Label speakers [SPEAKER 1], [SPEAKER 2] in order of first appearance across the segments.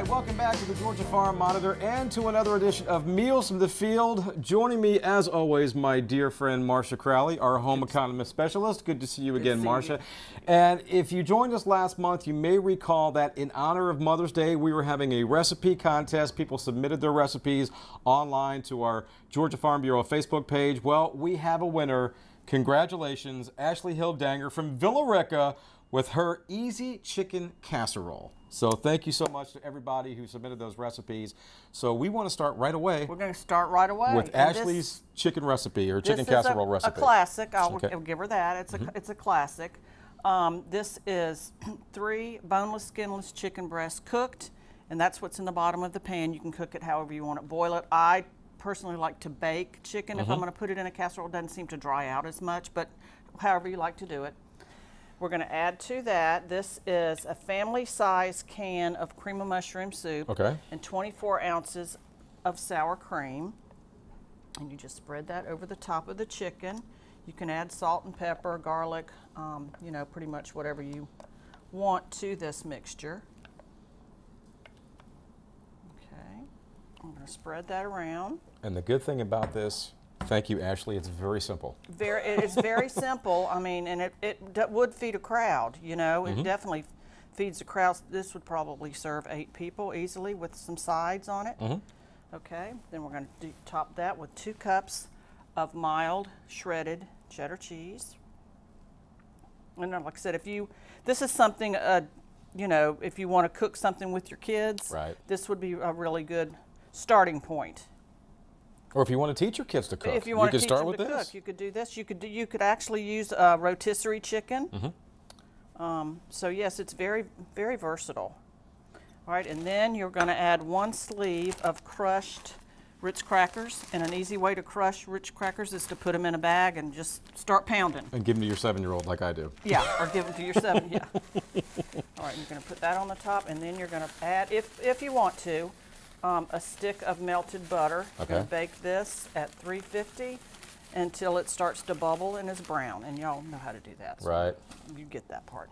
[SPEAKER 1] right, welcome back to the Georgia Farm Monitor and to another edition of Meals from the Field. Joining me, as always, my dear friend Marcia Crowley, our home economist specialist. Good to see you again, Marcia. And if you joined us last month, you may recall that in honor of Mother's Day, we were having a recipe contest. People submitted their recipes online to our Georgia Farm Bureau Facebook page. Well, we have a winner. Congratulations, Ashley Hildanger from Villa Rica with her easy chicken casserole. So thank you so much to everybody who submitted those recipes. So we want to start right away.
[SPEAKER 2] We're going to start right away
[SPEAKER 1] with Ashley's chicken recipe or chicken casserole recipe.
[SPEAKER 2] This is a classic. I'll give her that. It's a classic. This is 3 boneless, skinless chicken breasts cooked, and that's what's in the bottom of the pan. You can cook it however you want it. Boil it. I personally like to bake chicken. If I'm going to put it in a casserole, it doesn't seem to dry out as much, but however you like to do it. We're going to add to that, this is a family-size can of cream of mushroom soup and 24 ounces of sour cream. And you just spread that over the top of the chicken. You can add salt and pepper, garlic, you know, pretty much whatever you want to this mixture. Okay, I'm going to spread that around.
[SPEAKER 1] And the good thing about this, thank you, Ashley, it's very simple.
[SPEAKER 2] It's very simple. I mean, and it would feed a crowd, you know. It definitely feeds a crowd. This would probably serve 8 people easily with some sides on it. Okay, then we're going to top that with 2 cups of mild shredded cheddar cheese. And then, like I said, this is something, you know, if you want to cook something with your kids, this would be a really good starting point.
[SPEAKER 1] Or if you want to teach your kids to cook,
[SPEAKER 2] if you want to teach them to cook, you could do this. You could actually use rotisserie chicken. So yes, it's very, very versatile. All right, and then you're going to add 1 sleeve of crushed Ritz crackers. And an easy way to crush Ritz crackers is to put them in a bag and just start pounding.
[SPEAKER 1] And give them to your 7-year-old like I do.
[SPEAKER 2] Yeah, or give them to your 7. Yeah. All right, you're going to put that on the top, and then you're going to add, if you want to, a stick of melted butter. You're going to bake this at 350 until it starts to bubble and is brown. And y'all know how to do that. So you get that part.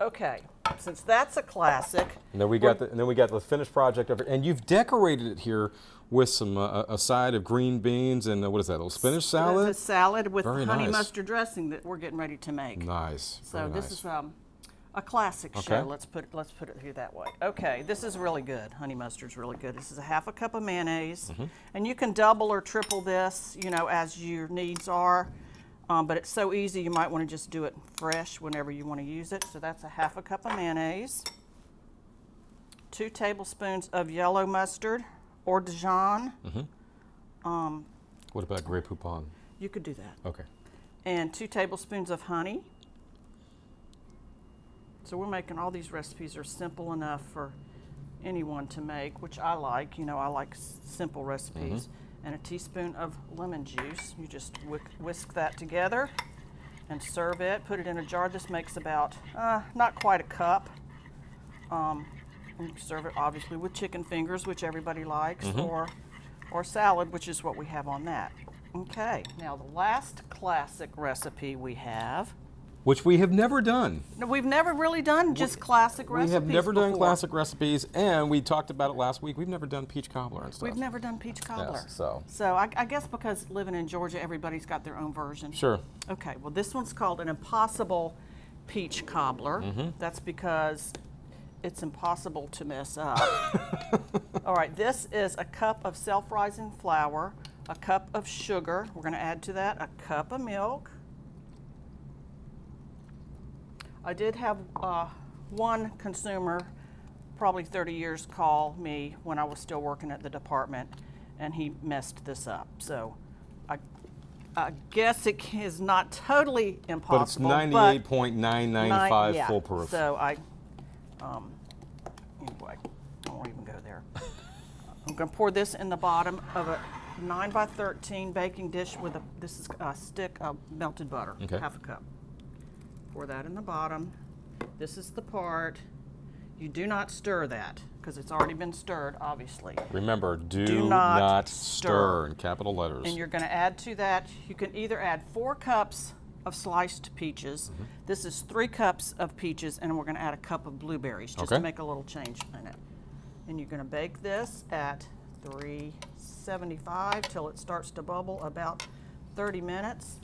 [SPEAKER 2] Okay, since that's a classic.
[SPEAKER 1] And then we got the finished project of it, and you've decorated it here with some a side of green beans and what is that? A little spinach salad?
[SPEAKER 2] It's a salad with honey mustard dressing that we're getting ready to make.
[SPEAKER 1] Nice.
[SPEAKER 2] So this is a classic show. Let's put it here that way. Okay, this is really good. Honey mustard's really good. This is a 1/2 cup of mayonnaise, and you can double or triple this, you know, as your needs are. But it's so easy, you might want to just do it fresh whenever you want to use it. So that's a 1/2 cup of mayonnaise, 2 tablespoons of yellow mustard or Dijon.
[SPEAKER 1] What about Grey Poupon?
[SPEAKER 2] You could do that.
[SPEAKER 1] Okay.
[SPEAKER 2] And 2 tablespoons of honey. So we're making all these recipes are simple enough for anyone to make, which I like. You know, I like simple recipes. And a teaspoon of lemon juice. You just whisk that together and serve it. Put it in a jar. This makes about not quite a cup. And you can serve it obviously with chicken fingers, which everybody likes, or salad, which is what we have on that. Okay, now the last classic recipe we have,
[SPEAKER 1] which we have never done.
[SPEAKER 2] No, we've never really done just classic recipes.
[SPEAKER 1] We have never done classic recipes, and we talked about it last week. We've never done peach cobbler and stuff.
[SPEAKER 2] We've never done peach cobbler.
[SPEAKER 1] Yes, so
[SPEAKER 2] I guess because living in Georgia, everybody's got their own version.
[SPEAKER 1] Sure.
[SPEAKER 2] Okay, well this one's called an impossible peach cobbler. That's because it's impossible to mess up. All right, this is a cup of self-rising flour, a cup of sugar. We're going to add to that a cup of milk. I did have one consumer, probably 30 years, call me when I was still working at the department, and he messed this up. So I guess it is not totally impossible.
[SPEAKER 1] But it's 98.995 foolproof.
[SPEAKER 2] So anyway, I won't even go there. I'm going to pour this in the bottom of a 9 by 13 baking dish with this is a stick of melted butter, 1/2 cup. Pour that in the bottom. This is the part. You do not stir that because it's already been stirred, obviously.
[SPEAKER 1] Remember, do not stir in capital letters.
[SPEAKER 2] And you're going to add to that, you can either add 4 cups of sliced peaches. This is 3 cups of peaches, and we're going to add a cup of blueberries just to make a little change in it. And you're going to bake this at 375 till it starts to bubble, about 30 minutes.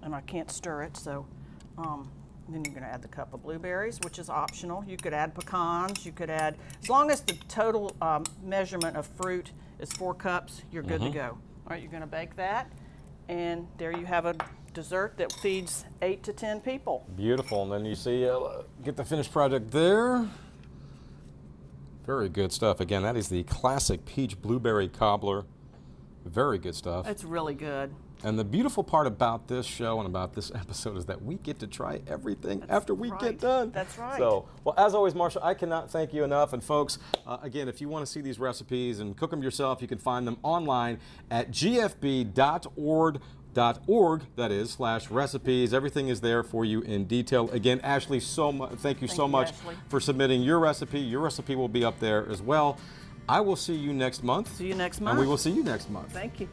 [SPEAKER 2] And I can't stir it, so then you're going to add the cup of blueberries, which is optional. You could add pecans. You could add, as long as the total measurement of fruit is 4 cups, you're good to go. All right, you're going to bake that, and there you have a dessert that feeds 8 to 10 people.
[SPEAKER 1] Beautiful. And then you see, get the finished product there. Very good stuff. Again, that is the classic peach blueberry cobbler. Very good stuff.
[SPEAKER 2] It's really good.
[SPEAKER 1] And the beautiful part about this show and about this episode is that we get to try everything after we get done.
[SPEAKER 2] That's right.
[SPEAKER 1] So, well, as always, Marcia, I cannot thank you enough. And folks, again, if you want to see these recipes and cook them yourself, you can find them online at gfb.org. That is /recipes. Everything is there for you in detail. Again, Ashley, thank you so much for submitting your recipe. Your recipe will be up there as well. I will see you next month.
[SPEAKER 2] See you next month.
[SPEAKER 1] And we will see you next month.
[SPEAKER 2] Thank you.